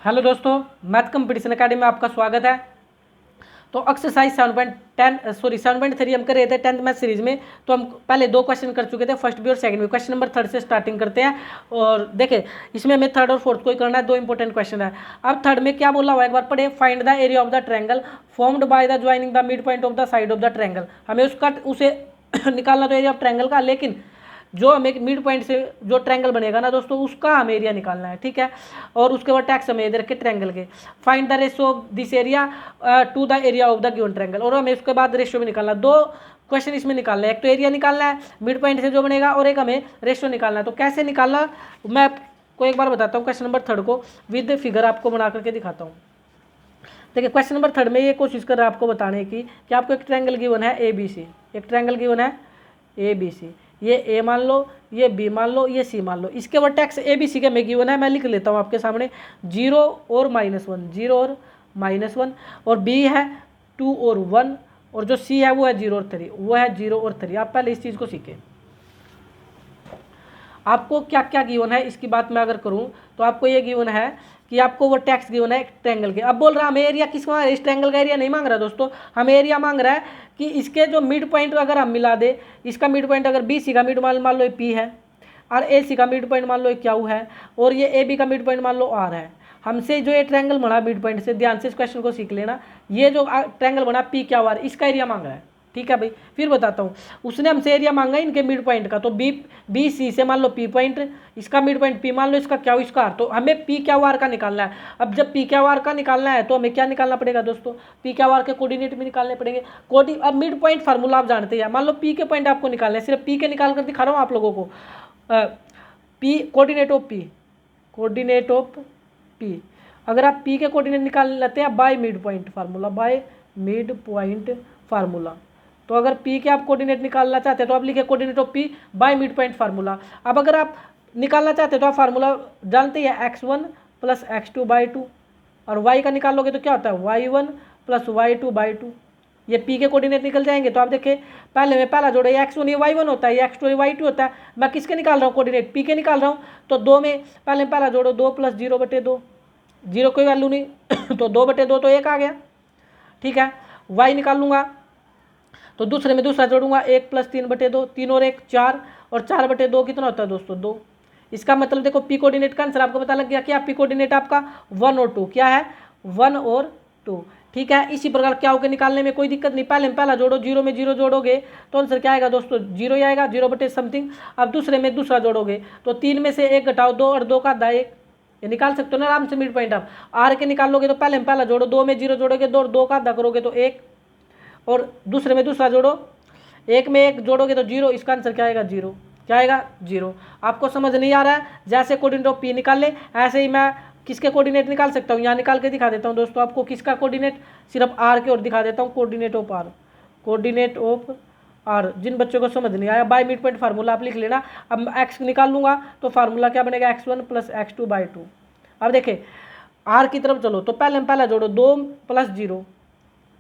Hello दोस्तों, math competition academy में आपका स्वागत है। तो एक्सरसाइज 7.3 हम कर रहे थे 10th मैथ सीरीज में। तो हम पहले दो क्वेश्चन कर चुके थे, फर्स्ट भी और सेकंड भी। क्वेश्चन नंबर 3 से स्टार्टिंग करते हैं। और देखिए, इसमें हमें थर्ड और फोर्थ को ही करना है, दो इंपॉर्टेंट क्वेश्चन है। अब थर्ड में क्या बोला हुआ, एक बार पढ़े। Find the area of the triangle formed by the joining the mid point of the side of the triangle. हमें उसे निकालना तो एरिया ऑफ ट्रायंगल का, लेकिन जो हमें मिड पॉइंट से जो ट्रायंगल बनेगा ना दोस्तों, उसका हमें एरिया निकालना है, ठीक है। और उसके बाद टैक्स हमें दे रखे ट्रायंगल के। Find the ratio of this area to the area of the given triangle. और हमें उसके बाद रेशियो भी निकालना, दो क्वेश्चन इसमें निकालना है। एक तो एरिया निकालना है मिड पॉइंट से जो बनेगा, और एक हमें रेशियो निकालना है। तो कैसे निकालना मैं आपको एक बार बताता हूँ। क्वेश्चन नंबर 3 को विद फिगर आपको बना करके दिखाता हूँ। देखिए, क्वेश्चन नंबर 3 में ये कोशिश कर रहा है आपको बताने की कि आपको एक ट्रायंगल गिवन है ए बी सी। एक ट्रायंगल गिवन है ए बी सी, ये ए मान लो, ये बी मान लो, ये सी मान लो। इसके वर्टेक्स ए बी सी के में गिवन है, मैं लिख लेता हूँ आपके सामने 0 और -1, 0 और -1। और बी है 2 और 1, और जो सी है वो है 0 और 3, वो है 0 और 3। आप पहले इस चीज़ को सीखें। आपको क्या क्या गिवन है इसकी बात मैं अगर करूं तो आपको ये गिवन है कि आपको वो टैक्स गिवन है ट्रायंगल के। अब बोल रहा है हमें एरिया किसका मांग रहा है, इस ट्रायंगल का एरिया नहीं मांग रहा दोस्तों, हमें एरिया मांग रहा है कि इसके जो मिड पॉइंट अगर हम मिला दे, इसका मिड पॉइंट अगर बी सी का मिड मान लो पी है, और ए सी का मिड पॉइंट मान लो क्यू है, और ये ए बी का मिड पॉइंट मान लो आर है। हमसे जो ये ट्रायंगल बना मिड पॉइंट से, ध्यान से इस क्वेश्चन को सीख लेना, ये जो ट्रायंगल बना पी क्यू आर, इसका एरिया मांग रहा है, ठीक है भाई। फिर बताता हूँ, उसने हमसे एरिया मांगा इनके मिड पॉइंट का। तो बी सी से मान लो पी पॉइंट, इसका मिड पॉइंट पी मान लो, इसका क्या इसका आर। तो हमें पी क्यू आर का निकालना है। अब जब पी क्यू आर का निकालना है तो हमें क्या निकालना पड़ेगा दोस्तों, पी क्यू आर के कोऑर्डिनेट भी निकालने पड़ेंगे। अब मिड पॉइंट फार्मूला आप जानते हैं, मान लो पी के पॉइंट आपको निकालना है, सिर्फ पी के निकाल कर दिखा रहा हूँ आप लोगों को। P coordinate of P, coordinate of P, अगर आप पी के कोऑर्डिनेट निकाल लेते हैं by mid point formula, by mid point formula. तो अगर पी के आप कोऑर्डिनेट निकालना चाहते हैं तो आप लिखे coordinate of P by mid point formula. अब अगर आप निकालना चाहते हैं तो आप फार्मूला जानते हैं x1 + x2/2, और y का निकालोगे तो क्या होता है y1 + y2/2। ये p के कोऑर्डिनेट निकल जाएंगे। तो आप देखें, पहले में पहला जोड़े, ये x1 ये y1 होता है, ये x2 ये y2 होता है। मैं किसके निकाल रहा हूँ कोऑर्डिनेट, p के निकाल रहा हूँ। तो 2 में पहले में पहला जोड़ो 2 + 0/2, 0 कोई वैल्यू नहीं तो 2/2 तो 1 आ गया, ठीक है। y निकाल लूँगा तो दूसरे में दूसरा जोड़ूंगा 1 + 3/2, 3 और 1 4, और 4/2 कितना होता है दोस्तों 2। इसका मतलब देखो पी कोऑर्डिनेट का आंसर आपको पता लग गया। क्या पी कोऑर्डिनेट आपका 1 और 2, क्या है 1 और 2, ठीक है। इसी प्रकार क्या होकर निकालने में कोई दिक्कत नहीं, पहले में पहला जोड़ो, 0 में 0 जोड़ोगे तो आंसर क्या आएगा दोस्तों 0 ही आएगा, 0 समथिंग। अब दूसरे में दूसरा जोड़ोगे तो 3 में से 1 घटाओ 2, और 2 का आधा 1, ये निकाल सकते हो ना आराम से मिड पॉइंट। आप आर के निकालोगे तो पहले में पहला जोड़ो, 2 में 0 जोड़ोगे 2, और 2 का आधा करोगे तो 1, और दूसरे में दूसरा जोड़ो, 1 में 1 जोड़ोगे तो 0, इसका आंसर क्या आएगा 0, क्या आएगा 0। आपको समझ नहीं आ रहा है, जैसे कोऑर्डिनेट ऑफ पी निकाल ले ऐसे ही मैं किसके कोऑर्डिनेट निकाल सकता हूँ, यहाँ निकाल के दिखा देता हूँ दोस्तों आपको। किसका कोऑर्डिनेट, सिर्फ आर के, और दिखा देता हूँ coordinate of R, coordinate of R. जिन बच्चों को समझ नहीं आया, बाय मिड पॉइंट फार्मूला आप लिख लेना। अब एक्स निकाल लूँगा तो फार्मूला क्या बनेगा x1 + x2/2। अब देखें आर की तरफ चलो तो पहले में पहला जोड़ो 2 +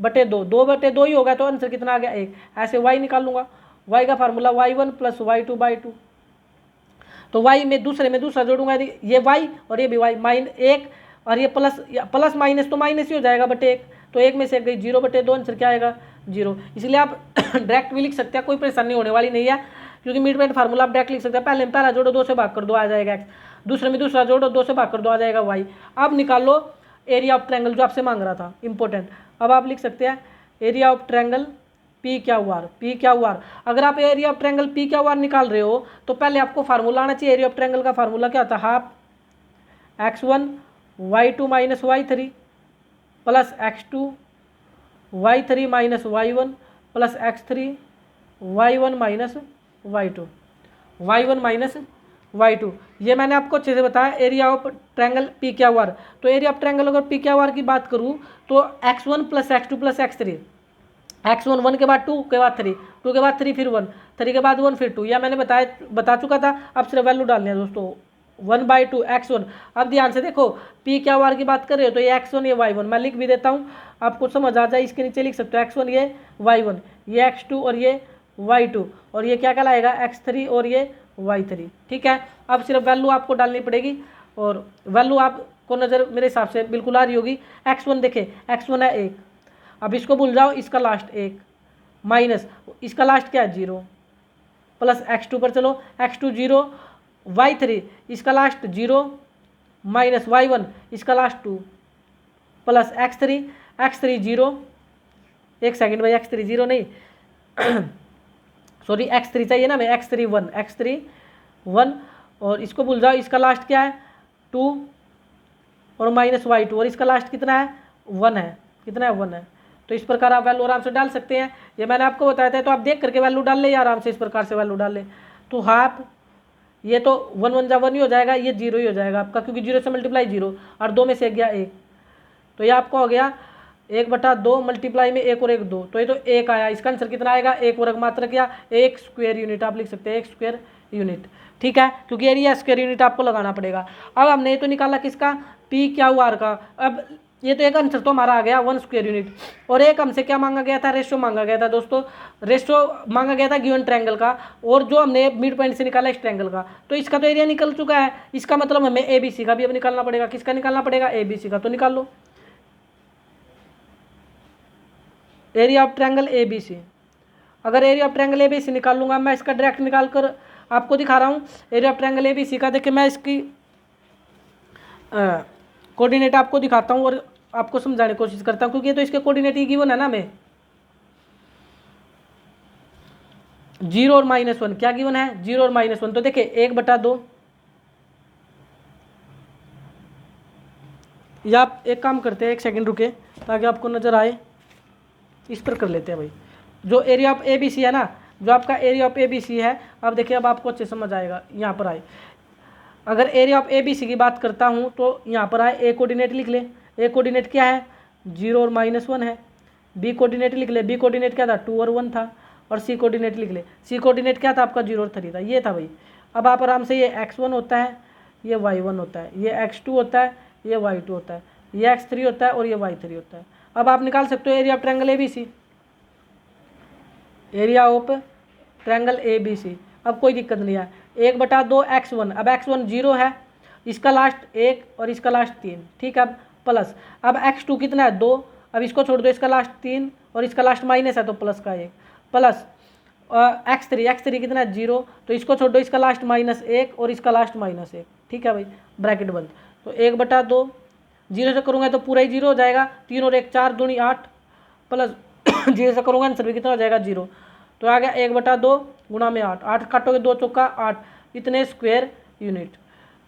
0/2, 2/2 ही होगा, तो आंसर कितना आ गया 1। ऐसे y निकाल लूँगा, y का फार्मूला y1 + y2/2। तो y में दूसरे में दूसरा जोड़ूंगा, ये y और ये भी y, -1, और ये प्लस माइनस तो माइनस ही हो जाएगा /1, तो 1 में से गई 0/2, आंसर क्या आएगा 0। इसलिए आप डायरेक्ट भी लिख सकते हैं, कोई परेशानी होने वाली नहीं है, क्योंकि मिड पॉइंट फार्मूला आप डायरेक्ट लिख सकते हैं। पहले में पहला जोड़ो 2 से भाग कर 2 आ जाएगा x, दूसरे में दूसरा जोड़ो 2 से भाग कर 2 आ जाएगा y। अब निकालो एरिया ऑफ ट्रायंगल जो आपसे मांग रहा था, इंपॉर्टेंट। अब आप लिख सकते हैं area of triangle P Q R, P Q R. अगर आप area of triangle P Q R निकाल रहे हो तो पहले आपको फार्मूला आना चाहिए। एरिया ऑफ ट्रायंगल का फार्मूला क्या होता है, half x1 y2 - y3 + x2 y3 - y1 + x3 y1 - y2, y1 - y2। ये मैंने आपको अच्छे से बताया area of triangle P Q R. तो एरिया ऑफ ट्रायंगल अगर पी क्यू आर की बात करूँ तो x1 + x2 + x3, x1 1 के बाद 2 के बाद 3, 2 के बाद 3 फिर 1, 3 के बाद 1 फिर 2, यह मैंने बता चुका था। अब सिर्फ वैल्यू डालनी है दोस्तों, 1/2 x1। अब ध्यान से देखो पी क्यू आर की बात कर रहे हो तो ये x1 ये y1, मैं लिख भी देता हूँ आपको समझ आ जाए। इसके नीचे लिख सकते हो x1 ये y1, ये x2 और ये y2, और ये क्या कहलाएगा x3 और ये y3, ठीक है। अब सिर्फ वैल्यू आपको डालनी पड़ेगी, और वैल्यू आप को नज़र मेरे हिसाब से बिल्कुल आ रही होगी। x1 देखे, x1 है 1, अब इसको भूल जाओ, इसका लास्ट 1 माइनस इसका लास्ट क्या है 0, प्लस x2 पर चलो, x2 0, y3 इसका लास्ट 0 माइनस y1 इसका लास्ट 2 प्लस x3 0, एक सेकंड भाई, x3 0 नहीं सॉरी x3 चाहिए ना, मैं x3 1 और इसको भूल जाओ, इसका लास्ट क्या है 2 और माइनस y2 और इसका लास्ट कितना है 1 है, कितना है 1 है। तो इस प्रकार आप वैल्यू आराम से डाल सकते हैं, ये मैंने आपको बताया था, तो आप देख करके वैल्यू डाल ले या आराम से इस प्रकार से वैल्यू डाल ले। तो हाफ ये तो 1 1 जा 1 ही हो जाएगा, ये 0 ही हो जाएगा आपका, क्योंकि 0 से मल्टीप्लाई 0 और 2 में से गया 1, तो ये आपका हो गया 1/2 मल्टीप्लाई में 1 और 1 2, तो ये तो 1 आया। इसका आंसर कितना आएगा 1 वर्ग मात्रक या 1 स्क्वायर यूनिट आप लिख सकते हैं, 1 स्क्वायर यूनिट, ठीक है, क्योंकि एरिया स्क्वायर यूनिट आपको लगाना पड़ेगा। अब हमने ये तो निकाला किसका PQR का, अब ये तो एक आंसर तो हमारा आ गया 1 स्क्वायर यूनिट, और एक हमसे क्या मांगा गया था, रेशो मांगा गया था दोस्तों, रेशो मांगा गया था गिवन ट्रायंगल का, और जो हमने मिड पॉइंट से निकाला इस ट्रायंगल का, तो इसका तो एरिया निकल चुका है, इसका मतलब हमें ABC का भी अब निकालना पड़ेगा। किसका निकालना पड़ेगा ABC का, तो निकाल लो एरिया ऑफ ट्रायंगल ABC। अगर एरिया ऑफ ट्रायंगल ABC निकाल लूँगा मैं, इसका डायरेक्ट निकाल कर आपको दिखा रहा हूँ एरिया ऑफ ट्रायंगल ABC का। देखिए मैं इसकी कोऑर्डिनेट आपको दिखाता हूँ और आपको समझाने की कोशिश करता हूँ, क्योंकि ये तो इसके कोऑर्डिनेट ही गिवन है ना, हमें 0 और -1 क्या गिवन है 0 और -1। तो देखिए 1/2, या आप एक काम करते हैं, एक सेकंड रुके ताकि आपको नज़र आए, इस पर कर लेते हैं भाई। जो एरिया ऑफ ABC है ना, जो आपका एरिया ऑफ ABC है, अब देखिए अब आपको अच्छे समझ आएगा। यहाँ पर आए, अगर एरिया ऑफ ABC की बात करता हूँ तो यहाँ पर आए, A कोऑर्डिनेट लिख ले, A कोऑर्डिनेट क्या है 0 और -1 है, B कोऑर्डिनेट लिख ले, B कोऑर्डिनेट क्या था 2 और 1 था, और C कोऑर्डिनेट लिख ले, C कोऑर्डिनेट क्या था आपका 0 और 3 था, ये था भाई। अब आप आराम से, ये x1 होता है, ये y1 होता है, ये x2 होता है, ये y2 होता है, ये x3 होता है और ये y3 होता है। अब आप निकाल सकते हो area of triangle ABC, area of triangle ABC। अब कोई दिक्कत नहीं है, 1/2 x1, अब x1 0 है, इसका लास्ट 1 और इसका लास्ट 3, ठीक है, प्लस अब x2 कितना है 2, अब इसको छोड़ दो, इसका लास्ट 3 और इसका लास्ट माइनस है तो प्लस का 1, प्लस x3 कितना है 0, तो इसको छोड़ दो, इसका लास्ट -1 और इसका लास्ट -1, ठीक है भाई, ब्रैकेट बंद। तो 1/2 0 से करूँगा तो पूरा ही 0 हो जाएगा, 3 और 1 4 दूनी 8 प्लस 0 से करूँगा आंसर भी कितना हो जाएगा 0, तो आ गया 1/2 गुणा में 8, 8 काटोगे 2 चौका 8, इतने स्क्वायर यूनिट।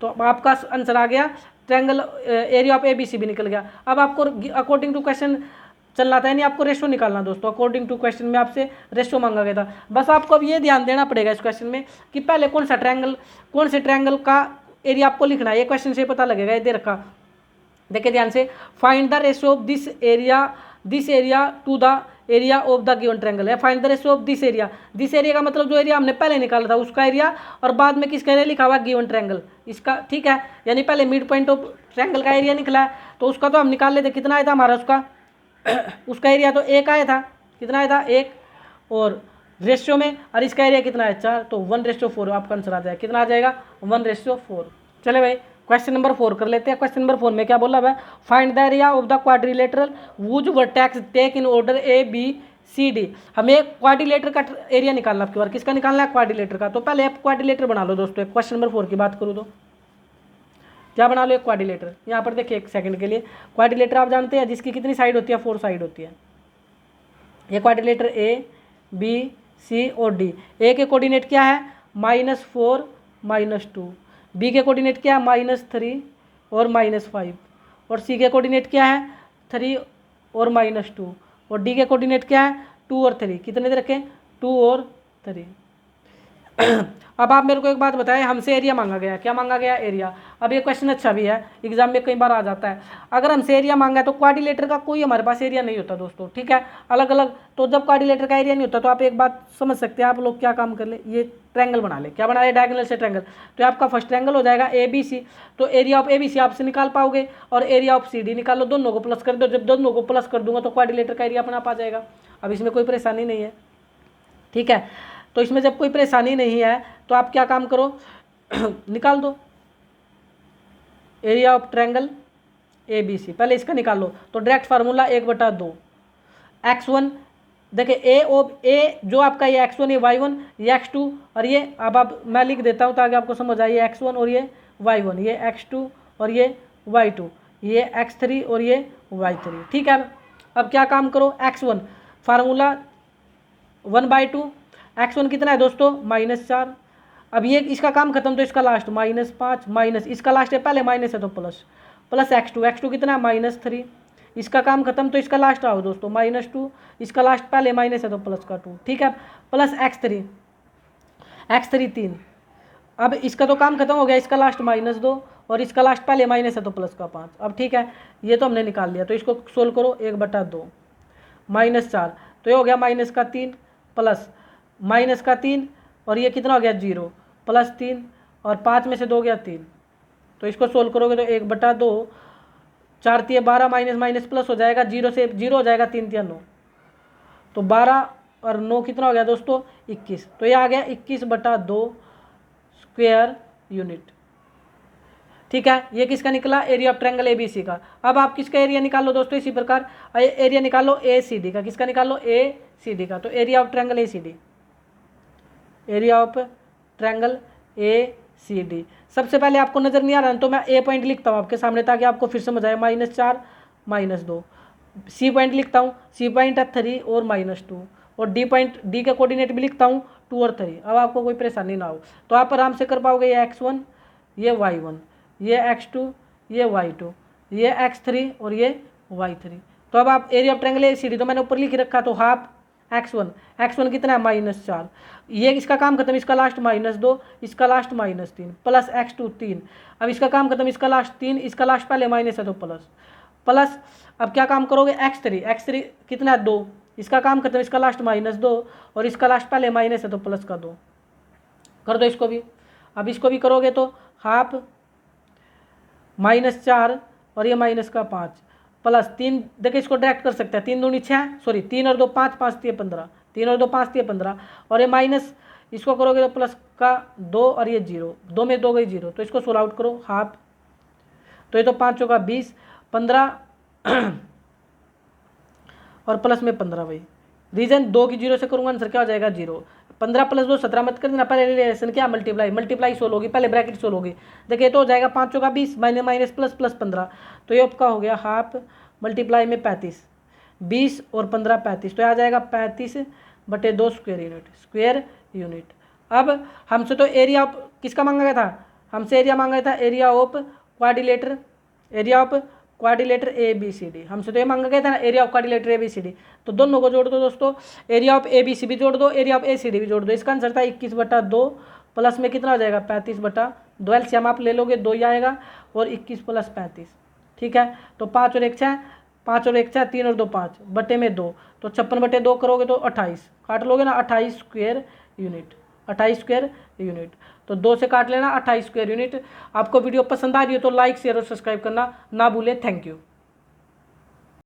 तो आपका आंसर आ गया, ट्रायंगल एरिया ऑफ ABC भी निकल गया। अब आपको अकॉर्डिंग टू क्वेश्चन चलना था, यानी आपको रेशो निकालना दोस्तों, अकॉर्डिंग टू क्वेश्चन में आपसे रेशो मांगा गया था। बस आपको अब ये ध्यान देना पड़ेगा इस क्वेश्चन में कि पहले कौन से ट्रायंगल का एरिया आपको लिखना है, ये क्वेश्चन से पता लगेगा। ये दे रखा, देखिए ध्यान से, find the ratio of this area to the area of the given triangle है। Find the ratio of this area का मतलब जो एरिया हमने पहले निकाला था उसका एरिया, और बाद में किसका एरिया लिखा हुआ गिवन ट्रायंगल इसका, ठीक है, यानी पहले मिड पॉइंट ऑफ ट्रायंगल का एरिया निकला है, तो उसका तो हम निकाल लेते, कितना आया था हमारा उसका एरिया तो 1 आया था, कितना आया था 1, और रेशियो में, और इसका एरिया कितना है 4, तो 1:4 आपका आंसर आ जाएगा, कितना आ जाएगा 1:4। चले भाई क्वेश्चन नंबर 4 कर लेते हैं। क्वेश्चन नंबर 4 में क्या बोला है, find the area of the quadrilateral whose vertex take in order ABCD। हमें क्वाड्रिलेटर का एरिया निकालना, आपके बार किसका निकालना है क्वाड्रिलेटर का। तो पहले आप क्वाड्रिलेटर बना लो दोस्तों। क्वेश्चन नंबर 4 की बात करूँ तो क्या बना लो, एक क्वाड्रिलेटर। यहाँ पर देखिए एक सेकंड के लिए, क्वाड्रिलेटर आप जानते हैं जिसकी कितनी साइड होती है 4 साइड होती है। ये क्वाड्रिलेटर A B C और D। A के कोऑर्डिनेट क्या है -4 -2, B के कोऑर्डिनेट क्या है -3 और -5, और C के कोऑर्डिनेट क्या है 3 और -2, और D के कोऑर्डिनेट क्या है 2 और 3। कितने दे रखे 2 और 3। अब आप मेरे को एक बात बताएं, हमसे एरिया मांगा गया, क्या मांगा गया एरिया। अब ये क्वेश्चन अच्छा भी है, एग्जाम में कई बार आ जाता है। अगर हमसे एरिया मांगा है तो क्वाड्रिलेटर का कोई हमारे पास एरिया नहीं होता दोस्तों, ठीक है, अलग अलग। तो जब क्वाड्रिलेटर का एरिया नहीं होता तो आप एक बात समझ सकते हैं, आप लोग क्या काम कर ले, ये ट्रायंगल बना ले। क्या बना ले, डायगोनल से ट्रायंगल। तो आपका फर्स्ट ट्रायंगल हो जाएगा ABC। तो एरिया ऑफ ABC आपसे निकाल पाओगे, और एरिया ऑफ CD निकाल लो, दोनों को प्लस कर दो। जब दोनों को प्लस कर दूंगा तो क्वाड्रिलेटर का एरिया अपना आप आ जाएगा। अब इसमें कोई परेशानी नहीं है, ठीक है। तो इसमें जब कोई परेशानी नहीं है तो आप क्या काम करो निकाल दो area of triangle A B C, पहले इसका निकाल लो। तो डायरेक्ट फार्मूला 1/2 x1, देखिए ए जो आपका ये x1 ये y1 ये x2 और ये अब मैं लिख देता हूँ ताकि आपको समझ आए, ये x1 और ये y1, ये x2 और ये y2, ये x3 और ये y3। ठीक है, अब क्या काम करो, x1 फार्मूला 1/2, x1 कितना है दोस्तों -4। अब ये इसका काम खत्म तो इसका लास्ट -5 माइनस इसका लास्ट है पहले माइनस है तो प्लस x2 कितना है -3। इसका काम खत्म तो इसका लास्ट आओ दोस्तों -2, इसका लास्ट पहले माइनस है तो प्लस का 2। ठीक है, प्लस x3 3। अब इसका तो काम खत्म हो गया, इसका लास्ट -2 और इसका लास्ट पहले माइनस है तो प्लस का 5। अब ठीक है, ये तो हमने निकाल लिया, तो इसको सोल्व करो 1/2 -4, तो ये हो गया -3 प्लस -3 और ये कितना हो गया 0 +3 और 5 में से 2 गया 3। तो इसको सोल्व करोगे तो 1/2, 4 × 12 माइनस प्लस हो जाएगा, 0 से 0 हो जाएगा, 3 × 9 तो 12 और 9 कितना हो गया दोस्तों 21। तो ये आ गया 21/2 स्क्वायर यूनिट। ठीक है, ये किसका निकला, एरिया ऑफ ट्रायंगल ABC का। अब आप किसका एरिया निकाल लो दोस्तों, इसी प्रकार एरिया निकाल लो ACD का। किसका निकाल लो, ACD का। तो area of triangle ACD, area of triangle ACD। सबसे पहले आपको नजर नहीं आ रहा है तो मैं A पॉइंट लिखता हूँ आपके सामने ताकि आपको फिर समझ आए, -4 -2। C पॉइंट लिखता हूँ, C पॉइंट है 3 और -2 और D पॉइंट, D का कोऑर्डिनेट भी लिखता हूँ 2 और 3। अब आपको कोई परेशानी ना हो तो आप आराम से कर पाओगे, ये x1 ये y1 ये x2 ये y2 ये x3 और ये y3। तो अब आप एरिया ऑफ ट्रायंगल ACD तो मैंने ऊपर लिख रखा, तो हाफ x1 कितना है -4, ये इसका काम खत्म, इसका लास्ट -2 इसका लास्ट -3 प्लस x2 3। अब इसका काम खत्म, इसका लास्ट 3 इसका लास्ट पहले माइनस है तो प्लस। अब क्या काम करोगे, x3 कितना है 2, इसका काम खत्म, इसका लास्ट -2 और इसका लास्ट पहले माइनस है तो प्लस का 2। कर दो इसको भी। अब इसको भी करोगे तो हाफ -4 और ये -5 प्लस 3, देखिए इसको डायरेक्ट कर सकते हैं, 3 दूनी 6 सॉरी 3 और 2 5 5 3 15 3 और 2 5 3 15 और ये माइनस इसको करोगे तो प्लस का 2 और ये 0, 2 में 2 गई 0, तो इसको सोल्व आउट करो हाफ। तो ये तो 5 होगा 20 15 और प्लस में 15 भाई, रीजन 2 की 0 से करूँगा आंसर क्या हो जाएगा 0। 15 + 2 17 मत कर देना, पहले रिलेशन क्या मल्टीप्लाई सोल्व होगी, पहले ब्रैकेट सोल्व होगी। देखिए तो हो जाएगा 5 होगा 20 माइनस प्लस 15, तो ये आपका हो गया हाफ मल्टीप्लाई में 35, 20 और 15 35, तो आ जाएगा 35/2 स्क्वायर यूनिट। अब हमसे तो एरिया ऑफ किसका मांगा गया था, हमसे एरिया मांगा गया था एरिया ऑफ क्वाड्रिलेटर ABCD। हमसे तो ये मांगा गया था ना एरिया ऑफ क्वाड्रिलेटर ABCD। तो दोनों को जोड़ दो दोस्तों, एरिया ऑफ ABC भी जोड़ दो, एरिया ऑफ ACD भी जोड़ दो। इसका आंसर था 21/2 प्लस में कितना हो जाएगा 35/2। एलसीएम आप ले लोगे 2 ही आएगा और 21 + 35। ठीक है, तो 5 और 1 6 5 और 1 6 3 और 2 5 बटे में 2, तो 56/2 करोगे तो 28 काट लोगे ना, 28 स्क्वायर यूनिट। तो 2 से काट लेना 28 स्क्वायर यूनिट। आपको वीडियो पसंद आ रही हो तो लाइक शेयर और सब्सक्राइब करना ना भूले। Thank you.